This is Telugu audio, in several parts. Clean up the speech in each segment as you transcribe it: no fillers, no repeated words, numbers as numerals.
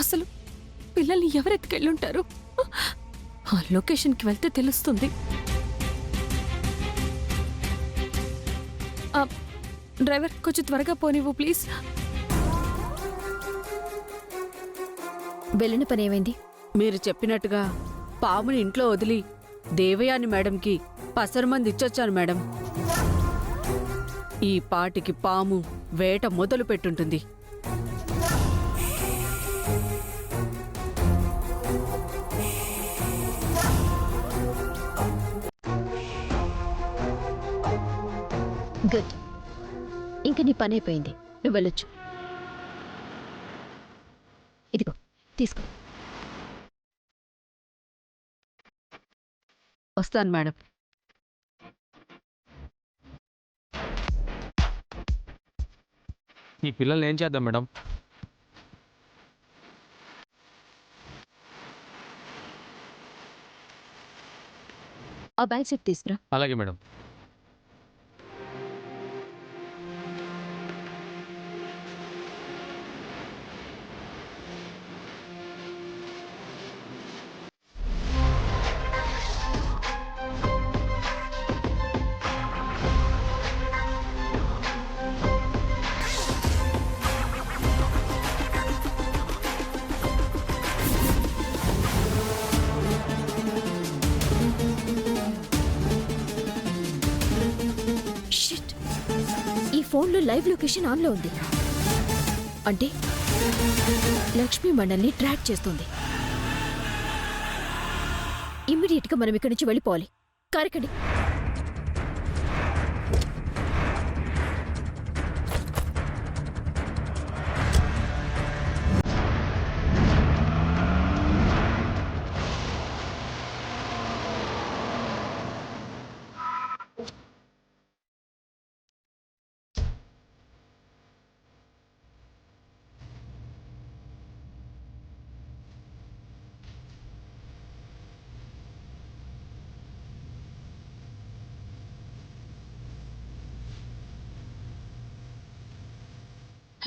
అసలు పిల్లల్ని ఎవరెత్తుకెళ్ళుంటారు? ఆ లొకేషన్కి వెళ్తే తెలుస్తుంది. డ్రైవర్ కొంచెం త్వరగా పోనివ్వు ప్లీజ్. వెళ్ళిన పని ఏమైంది? మీరు చెప్పినట్టుగా పాముని ఇంట్లో వదిలి దేవయాని మేడంకి పసరుమంది ఇచ్చొచ్చాను మేడం. ఈ పాటికి పాము వేట మొదలు పెట్టుంటుంది. గుడ్. ఇంక నీ పని అయిపోయింది, నువ్వు వెళ్ళొచ్చు. ఇదిగో తీసుకో. వస్తాను మేడం. ఈ పిల్లల్ని ఏం చేద్దాం మేడం? ఆ బ్యాగ్ సెట్ తీసుకురా. అలాగే మేడం. షిట్, ఈ ఫోన్లో లైవ్ లొకేషన్ ఆన్లో ఉంది. అంటే లక్ష్మి మనల్ని ట్రాక్ చేస్తుంది. ఇమ్మీడియట్గా మనం ఇక్కడి నుంచి వెళ్ళిపోవాలి. కారెక్కండి.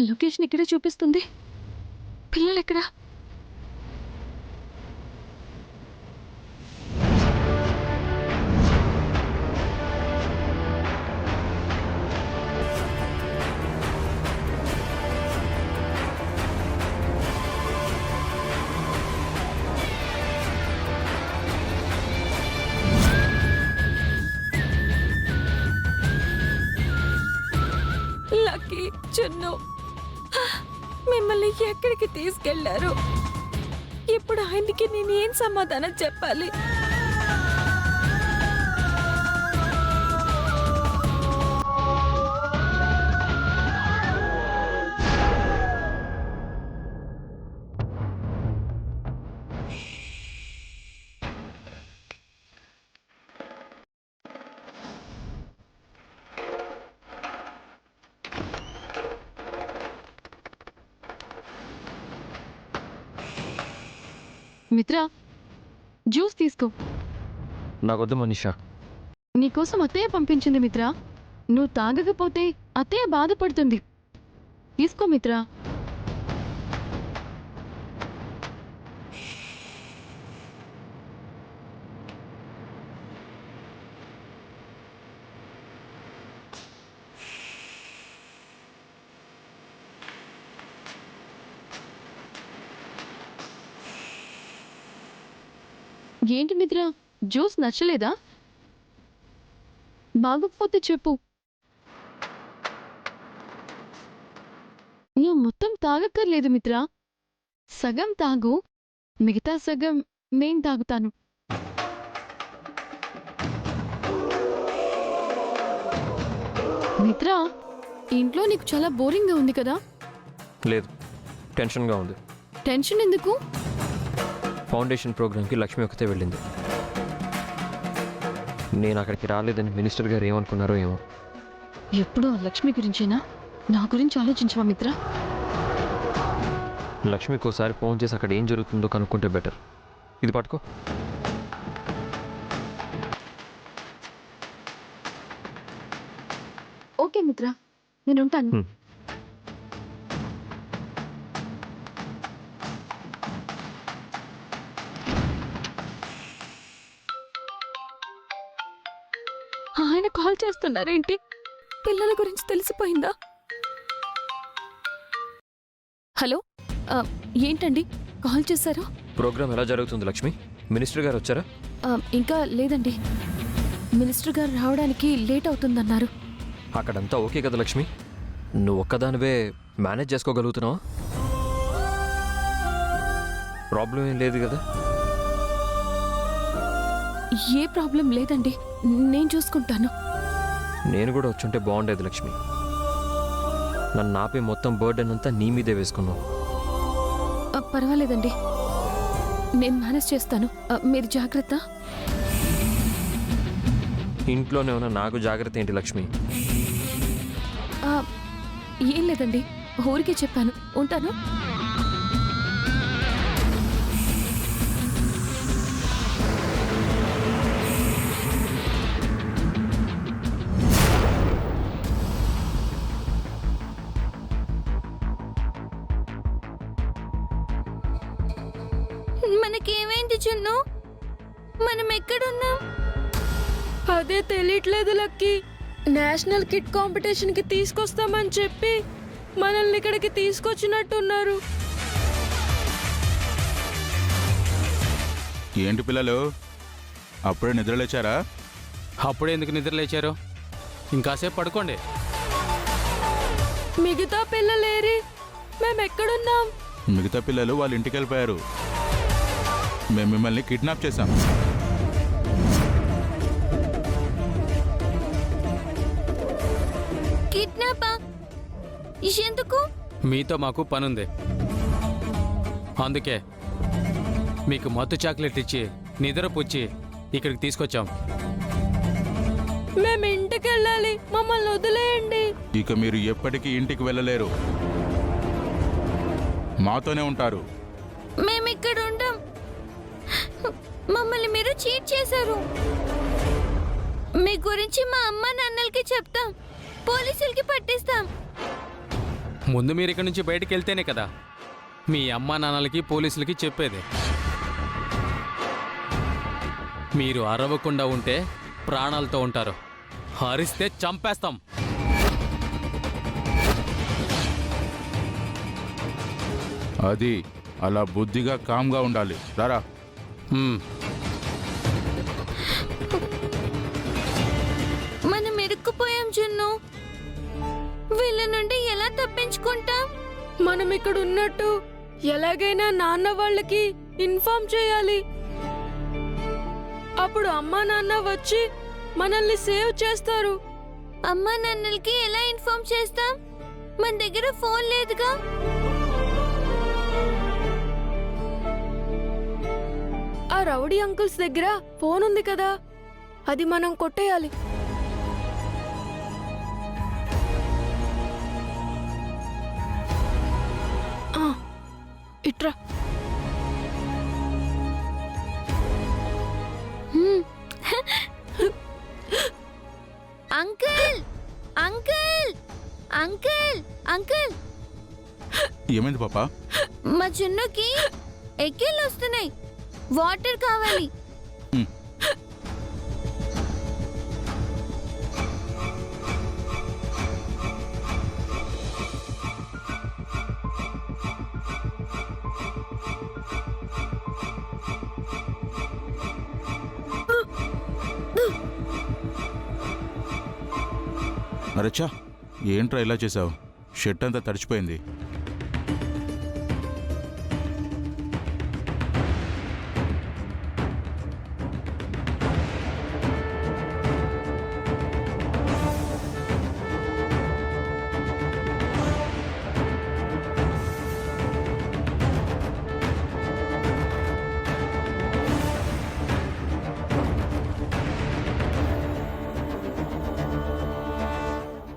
లొకేషన్ ఇక్కడే చూపిస్తుంది. పిల్లలు ఎక్కడా? లక్కీ, చున్ను, మిమ్మల్ని ఎక్కడికి తీసుకెళ్లారు? ఇప్పుడు ఆయనకి నేను ఏం సమాధానం చెప్పాలి? మిత్రా, జ్యూస్ తీసుకో. నాకొద్దు మనీషా. నీకోసం అత్తయ్య పంపించింది మిత్రా. నువ్వు తాగకపోతే అత్తయ్య బాధపడుతుంది. తీసుకో మిత్రా. ఏంటి మిత్రా, జ్యూస్ నచ్చలేదా? బాగోకపోతే చెప్పు. నువ్వు మొత్తం తాగక్కర్లేదు మిత్రా. సగం తాగు, మిగతా సగం నేను తాగుతాను. మిత్రా, ఇంట్లో నీకు చాలా బోరింగ్గా ఉంది కదా? లేదు, టెన్షన్గా ఉంది. టెన్షన్ ఎందుకు? ఫౌండేషన్ ప్రోగ్రామ్కి లక్ష్మి ఒకతే వెళ్ళింది. నేను అక్కడికి రాలేదని మినిస్టర్ గారు ఏమనుకున్నారో ఏమో. ఎప్పుడూ లక్ష్మి గురించేనా? నా గురించి ఆలోచించవా మిత్ర? లక్ష్మికి ఒకసారి ఫోన్ చేసి అక్కడ ఏం జరుగుతుందో కనుక్కుంటే బెటర్. ఇది పట్టుకో. ఓకే మిత్ర, నేను ఉంటాను. కాల్ చేస్తున్నారేంటి? పిల్లల గురించి తెలిసిపోయిందా? హలో, ఏంటండి కాల్ చేశారు? ప్రోగ్రామ్ ఎలా జరుగుతుంది లక్ష్మి? మినిస్టర్ గారు వచ్చారా? ఇంకా లేదండి. మినిస్టర్ గారు రావడానికి లేట్ అవుతుందన్నారు. అక్కడంతా ఓకే కదా లక్ష్మి? నువ్వు ఒక్కదానివే మేనేజ్ చేసుకోగలుగుతున్నావా? ప్రాబ్లం ఏం లేదు కదా? ఏ ప్రాబ్లం లేదండి, నేను చూసుకుంటాను. నేను కూడా వచ్చుంటే బాగుండేది లక్ష్మి. నన్ను ఆపే మొత్తం బర్డెన్ అంతా నీ మీదే వేసుకున్నావు. పర్వాలేదండి, నేను మేనేజ్ చేస్తాను. మీరు జాగ్రత్త. ఇంట్లోనే ఉన్న నాకు జాగ్రత్త ఏంటి లక్ష్మి? ఏం లేదండి, ఊరికే చెప్పాను. ఉంటాను. మనకేమైంది చున్ను? మనం ఎక్కడున్నాం? అదే తెలియట్లేదు లక్కీ. నేషనల్ కిడ్ కాంపిటీషన్ కి తీసుకొస్తామని చెప్పి మనల్ని ఇక్కడికి తీసుకొచ్చినట్టున్నారు. ఏంటి పిల్లలు, అప్పుడే నిద్రలేచారా? అప్పుడే ఎందుకు నిద్రలేచారు? ఇంకాసేపు పడుకోండి. మిగతా పిల్లలేరి? మేమెక్కడున్నాం? మిగతా పిల్లలు వాళ్ళ ఇంటికి వెళ్ళిపోయారు. మేము మిమ్మల్ని కిడ్నాప్ చేశాం. కిడ్నాపా? ఎందుకు? మీతో మాకు పనుంది, అందుకే మీకు మత్తు చాక్లెట్ ఇచ్చి నిద్రపుచ్చి ఇక్కడికి తీసుకొచ్చాం. మేము ఇంటికి వెళ్ళాలి, మమ్మల్ని వదిలేయండి. ఇక మీరు ఎప్పటికీ ఇంటికి వెళ్ళలేరు, మాతోనే ఉంటారు. మేమిక్కడ ఉండం. మమ్మల్ని మీరు చీట్ చేశారు. మీ గురించి మా అమ్మ నాన్నలకి చెప్తాం, పోలీసులకి పట్టిస్తాం. ముందు మీరు ఇక్కడి నుంచి బయటికి వెళ్తేనే కదా మీ అమ్మా నాన్నలకి పోలీసులకి చెప్పేది. మీరు అరవకుండా ఉంటే ప్రాణాలతో ఉంటారు, అరిస్తే చంపేస్తాం. అది అలా బుద్ధిగా కామ్గా ఉండాలి. రారా. మనం ఇరుక్కుపోయాం జున్ను. వీళ్ళ నుండి ఎలా తప్పించుకుంటాం? మనం ఇక్కడ ఉన్నట్టు ఎలాగైనా నాన్న వాళ్ళకి ఇన్ఫార్మ్ చేయాలి. అప్పుడు అమ్మా నాన్న వచ్చి మనల్ని సేవ్ చేస్తారు. అమ్మా నాన్నలకి ఎలా ఇన్ఫార్మ్ చేస్తాం? మన దగ్గర ఫోన్ లేదుగా. ఆ రౌడీ అంకుల్స్ దగ్గర ఫోన్ ఉంది కదా, అది మనం కొట్టేయాలి. ఇట్రా. అంకుల్ అంకుల్ అంకుల్ అంకుల్, ఏమైంది పాపా? మా జున్నుకి ఎక్కిళ్ళు వస్తున్నాయి, వాటర్ కావాలి. అరచ్చా, ఏంట్రా ఇలా చేసావు? షర్ట్ అంతా తడిచిపోయింది.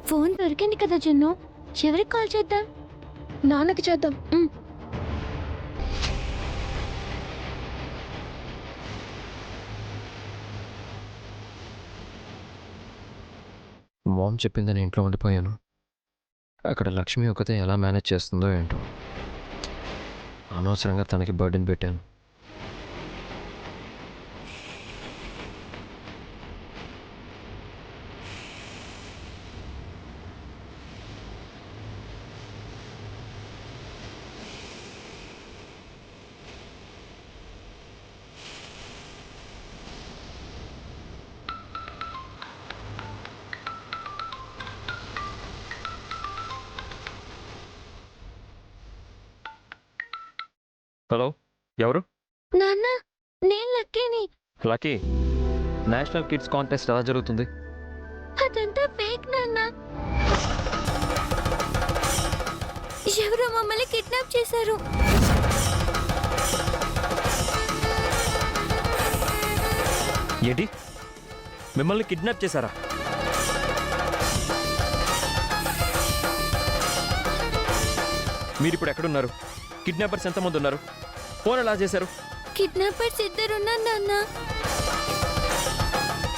ఫోన్ దొరికింది కదా జున్ను, ఎవరికి కాల్ చేద్దాం? నాన్నకి చేద్దాం. మామ్ చెప్పిందని ఇంట్లో ఉండిపోయాను. అక్కడ లక్ష్మి ఒకతే ఎలా మేనేజ్ చేస్తుందో ఏంటో. అనవసరంగా తనకి బర్డెన్ పెట్టాను. హలో, ఎవరు? నాన్న నేను లక్కీని. లక్కీ, నేషనల్ కిడ్స్ కాంటెస్ట్ ఎలా జరుగుతుంది? అదంతా ఫేక్ నాన్న. ఎవరో మమ్మల్ని కిడ్నాప్ చేశారు. ఏంటి, మిమ్మల్ని కిడ్నాప్ చేశారా? మీరిప్పుడు ఎక్కడున్నారు? కిడ్నాపర్స్ ఎంతమంది ఉన్నారు? ఫోన్ ఎలా చేశారు? కిడ్నాపర్స్ ఇద్దరున్నారు నాన్న.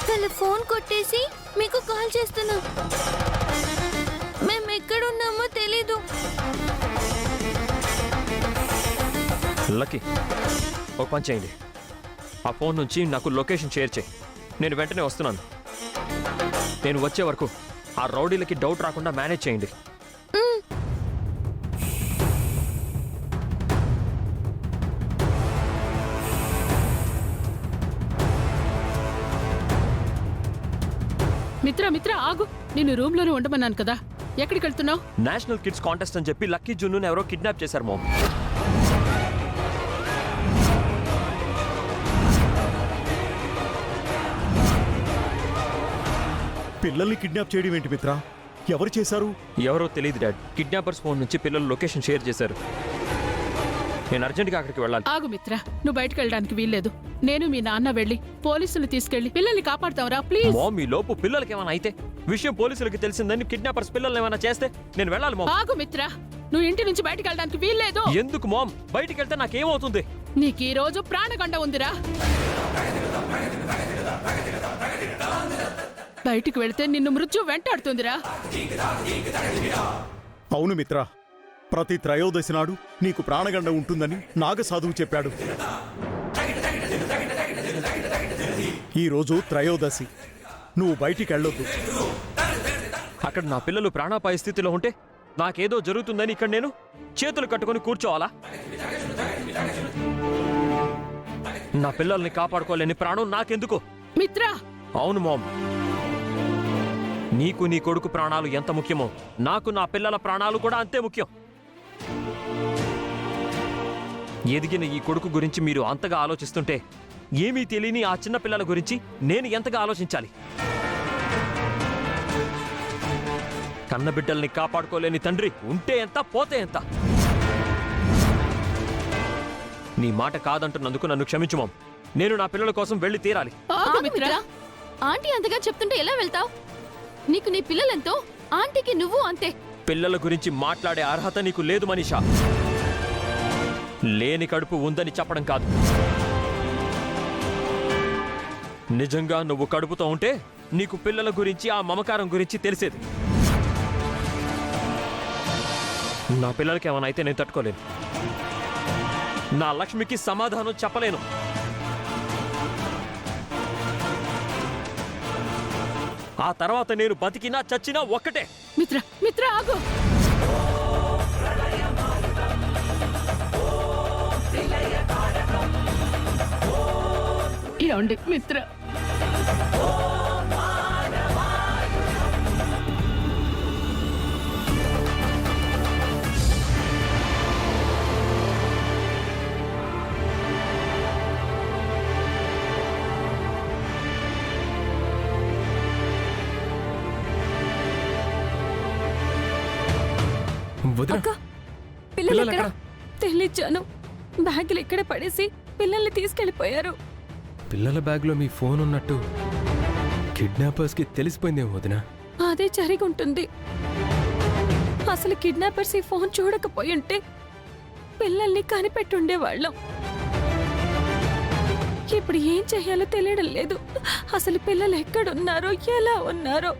వాళ్ళ ఫోన్ కొట్టేసి మీకు కాల్ చేస్తున్నాం. మేము ఎక్కడున్నామో తెలీదు. లక్కీ, ఒక పని చేయండి. ఆ ఫోన్ నుంచి నాకు లొకేషన్ షేర్ చేయి. నేను వెంటనే వస్తున్నాను. నేను వచ్చే వరకు ఆ రౌడీలకి డౌట్ రాకుండా మేనేజ్ చేయండి. మిత్ర ఆగు. నిన్ను రూమ్ లోనే ఉండమన్నాను కదా, ఎక్కడికి వెళ్తున్నావు? నేషనల్ కిడ్స్ కాంటెస్ట్ అని చెప్పి లక్కీ జున్నుని ఎవరో కిడ్నాప్ చేశారు మామ్. పిల్లల్ని కిడ్నాప్ చేయడం ఏంటి మిత్ర? ఎవరు చేశారు? ఎవరో తెలియదు డాడ్. కిడ్నాపర్స్ ఫోన్ నుంచి పిల్లలు లొకేషన్ షేర్ చేశారు. నేను అర్జెంట్గా అక్కడికి వెళ్ళాలి. ఆగు మిత్ర, నువ్వు బయటకు వెళ్ళడానికి వీల్లేదు. నేను మీ నాన్న వెళ్ళి పోలీసులు తీసుకెళ్లి పిల్లల్ని కాపాడతావురా ప్లీజ్. మామ్, ఈ లోపు పిల్లలకి ఏమైనా అయితే విషయం పోలీసులకి తెలిసిందని కిడ్నాపర్స్ పిల్లల్ని ఏమైనా చేస్తే నేను వెళ్ళాలి మామ్. ఆగు మిత్ర, నువ్వు ఇంటి నుంచి బయటకు వెళ్ళడానికి వీల్లేదు. ఎందుకు మామ్? బయటికి వెళ్తే నాకేమవుతుంది? నీకు ఈ రోజు ప్రాణగండ ఉందిరా. బయటికి వెళ్తే నిన్ను మృత్యు వెంటాడుతుందిరా. అవును మిత్ర, ప్రతి త్రయోదశి నాడు నీకు ప్రాణగండ ఉంటుందని నాగసాధువు చెప్పాడు. ఈరోజు త్రయోదశి, నువ్వు బయటికి వెళ్ళొద్దు. అక్కడ నా పిల్లలు ప్రాణాపాయ స్థితిలో ఉంటే నాకేదో జరుగుతుందని ఇక్కడ నేను చేతులు కట్టుకొని కూర్చోవాలా? నా పిల్లల్ని కాపాడుకోలేని ప్రాణం నాకెందుకు? మిత్ర, అవును మామ్, నీకు నీ కొడుకు ప్రాణాలు ఎంత ముఖ్యమో నాకు నా పిల్లల ప్రాణాలు కూడా అంతే ముఖ్యం. ఎదిగిన ఈ కొడుకు గురించి మీరు అంతగా ఆలోచిస్తుంటే ఏమీ తెలియని ఆ చిన్న పిల్లల గురించి నేను ఎంతగా ఆలోచించాలి? కన్నబిడ్డల్ని కాపాడుకోలేని తండ్రి ఉంటే ఎంత, పోతే ఎంత? నీ మాట కాదంటున్నందుకు నన్ను క్షమించు మామ్. నేను నా పిల్లల కోసం వెళ్ళి తీరాలి. ఆగు మిత్ర. ఆంటీ అంతగా చెప్తుంటే ఎలా వెళ్తావు? నీకు నీ పిల్లలెంతో, ఆంటీకి నువ్వు అంతే. పిల్లల గురించి మాట్లాడే అర్హత నీకు లేదు మనీషా. లేని కడుపు ఉందని చెప్పడం కాదు. నిజంగా నువ్వు కడుపుతో ఉంటే నీకు పిల్లల గురించి, ఆ మమకారం గురించి తెలిసేది. నా పిల్లలకి ఏమైనా అయితే నేను తట్టుకోలేను. నా లక్ష్మికి సమాధానం చెప్పలేను. ఆ తర్వాత నేను బతికినా చచ్చినా ఒక్కటే. మిత్ర ఆగు. ఏమండి మిత్ర, పిల్లలు ఎక్కడ? తెలీచాను. బ్యాగులు ఇక్కడే పడేసి పిల్లల్ని తీసుకెళ్లిపోయారు. పిల్లల బ్యాగ్లో మీ ఫోన్ ఉన్నట్టు కిడ్నాపర్స్కి తెలిసిపోయిందేమో వదినా. అదే జరిగి ఉంటుంది. అసలు కిడ్నాపర్స్ ఈ ఫోన్ చూడకపోయి ఉంటే పిల్లల్ని కనిపెట్టుండేవాళ్ళం. ఇప్పుడు ఏం చెయ్యాలో తెలియడం లేదు. అసలు పిల్లలు ఎక్కడున్నారో, ఎలా ఉన్నారో.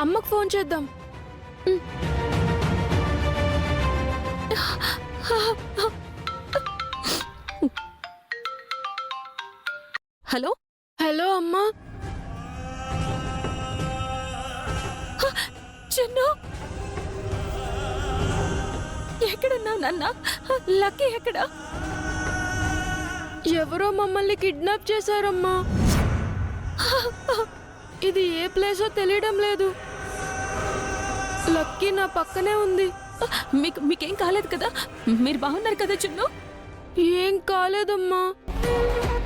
అమ్మకు ఫోన్ చేద్దాం. హలో హలో అమ్మా. చిన్ను, ఎక్కడున్నావు నాన్న? లక్కీ ఎక్కడా? ఎవరో మమ్మల్ని కిడ్నాప్ చేశారమ్మా. ఇది ఏ ప్లేసో తెలియడం లేదు. లక్కీ నా పక్కనే ఉంది. మీకేం కాలేదు కదా? మీరు బాగున్నారు కదా చున్ను? ఏం కాలేదమ్మా.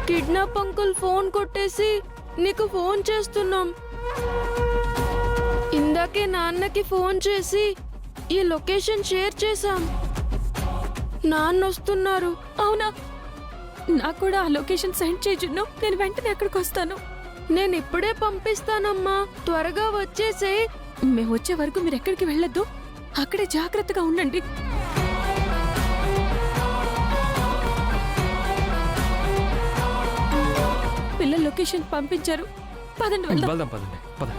కిడ్నాప్ అంకుల్ ఫోన్ కొట్టేసి నీకు ఫోన్ చేస్తున్నాం. ఇందాకే నాన్నకి ఫోన్ చేసి ఈ లొకేషన్ షేర్ చేశాం. నాన్న వస్తున్నారు. అవునా? నాకు కూడా ఆ లొకేషన్ సెండ్ చేయి చున్ను. నేను వెంటనే అక్కడికి వస్తాను. నేను ఇప్పుడే పంపిస్తానమ్మా, త్వరగా వచ్చేసే. మేము వచ్చే వరకు మీరు ఎక్కడికి వెళ్ళొద్దు. అక్కడే జాగ్రత్తగా ఉండండి. పిల్లల లొకేషన్ పంపించారు. పదండి వెళ్దాం. వెళ్దాం పదండి పద.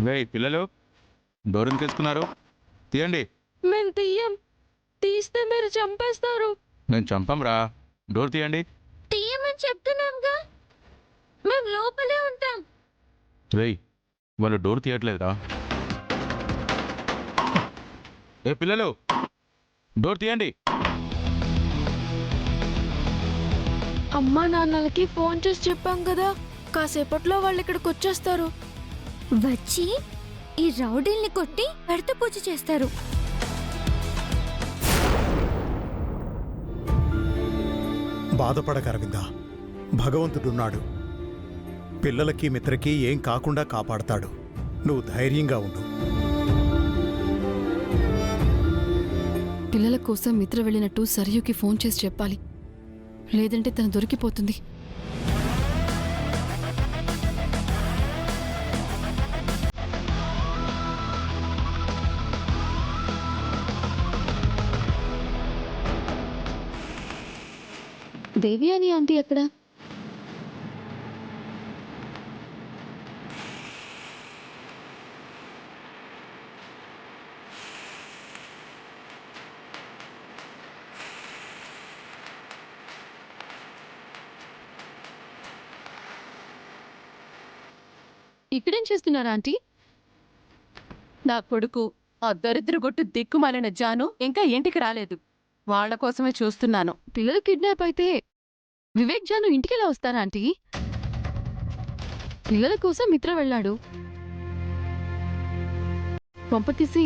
వేయ్ పిల్లలు, డోర్ ఎందుకు వేసుకున్నారు? తీయండి. మేము తీయం. తీస్తే మీరు చంపేస్తారు. నేను చంపంరా, డోర్ తీయండి. తీయమని చెప్తున్నాంగా. మేము లోపలే ఉంటాం. రేయ్, వాళ్ళు డోర్ తీయట్లేదురా. ఏ పిల్లలు, డోర్ తీయండి. అమ్మా నాన్నలకి ఫోన్ చేసి చెప్పాం కదా, కాసేపట్లో వాళ్ళు ఇక్కడికి వచ్చేస్తారు. వచ్చి ఈ రౌడీల్ని కొట్టి పెడత పూజ చేస్తారు. బాధపడక అరవిందా, భగవంతుడున్నాడు. పిల్లలకి మిత్రకి ఏం కాకుండా కాపాడతాడు. నువ్వు ధైర్యంగా ఉండు. పిల్లల కోసం మిత్ర వెళ్ళినట్టు సరియుకి ఫోన్ చేసి చెప్పాలి, లేదంటే తను దొరికిపోతుంది. దేవి అని ఆంటీ ఎక్కడ? ఇక్కడేం చేస్తున్నారా ఆంటీ? నా కొడుకు ఆ దరిద్రగొట్టు దిక్కుమాలిన జాను ఇంకా ఇంటికి రాలేదు. వాళ్ల కోసమే చూస్తున్నాను. పిల్లలు కిడ్నాప్ అయితే వివేక్ జాను ఇంటికెలా వస్తారా ఆంటీ? పిల్లల కోసం మిత్ర వెళ్ళాడు. పంపతీసి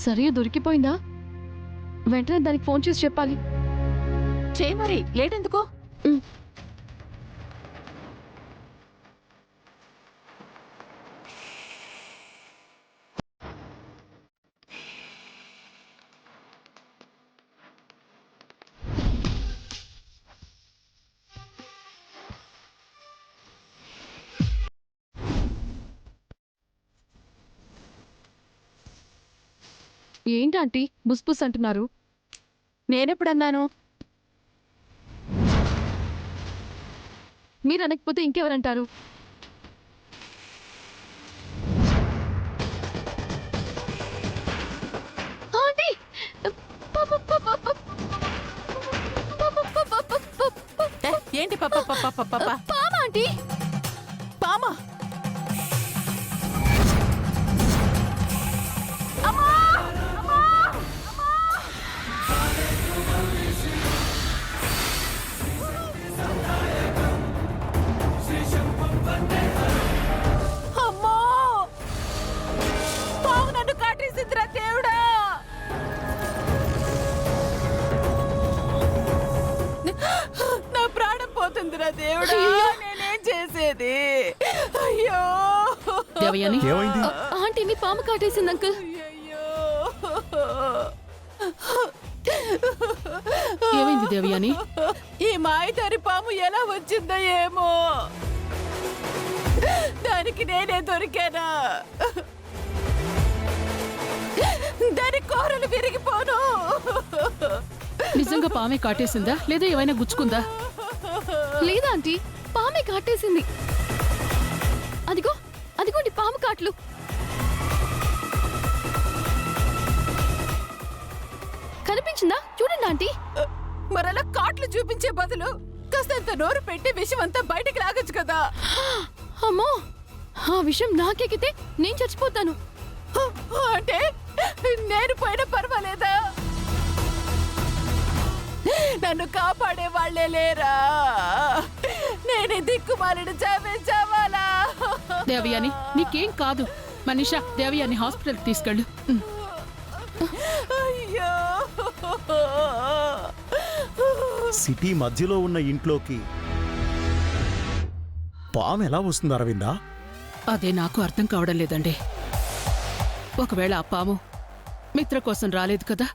సరియు దొరికిపోయిందా? వెంటనే దానికి ఫోన్ చేసి చెప్పాలి. చేయి మరి, లేటెందుకు? ఏంటాంటీ బుస్బుస్ అంటున్నారు? నేనెప్పుడన్నాను? మీరు అనకపోతే ఇంకెవరంటారు? ఆంటీ! ఏంటి పామా ఆంటీ! పామా? దేవుడా, నేనేం చేసేది? అయ్యో! దేవయాని, ఏమైంది? ఆంటీని పాము కాటేసింది అంకుల్. ఏమైంది దేవయాని? ఈ మాయదారి పాము ఎలా వచ్చిందో ఏమో. దానికి నేనే దొరికానా? దాని కూరలు విరిగిపోను. నిజంగా పామే కాటేసిందా లేదా ఏమైనా గుచ్చుకుందా? లేదా ఆంటీ, పామే కాటేసింది. అదిగో అదిగోండి పాము కాట్లు. కనిపించిందా? చూడండి ఆంటీ. మరలా కాట్లు చూపించే బదులు కాస్తంత నోరు పెట్టి విషయం అంతా బయటికి లాగొచ్చు కదా. అమ్మో, ఆ విషయం నాకెక్కితే నేను చచ్చిపోతాను. అంటే నేను పోయినా పర్వాలేదా? నన్ను కాపాడే వాళ్ళే లేరా? నేను దిక్కుమాలిన చావాలా? దేవయాని నీకేం కాదు. మనీషా దేవయాని హాస్పిటల్కి తీసుకెళ్ళు. అయ్యో, సిటీ మధ్యలో ఉన్న ఇంట్లోకి పాము ఎలా వస్తుంది అరవిందా? అదే నాకు అర్థం కావడం లేదండి. ఒకవేళ ఆ పాము మిత్ర కోసం రాలేదు కదా,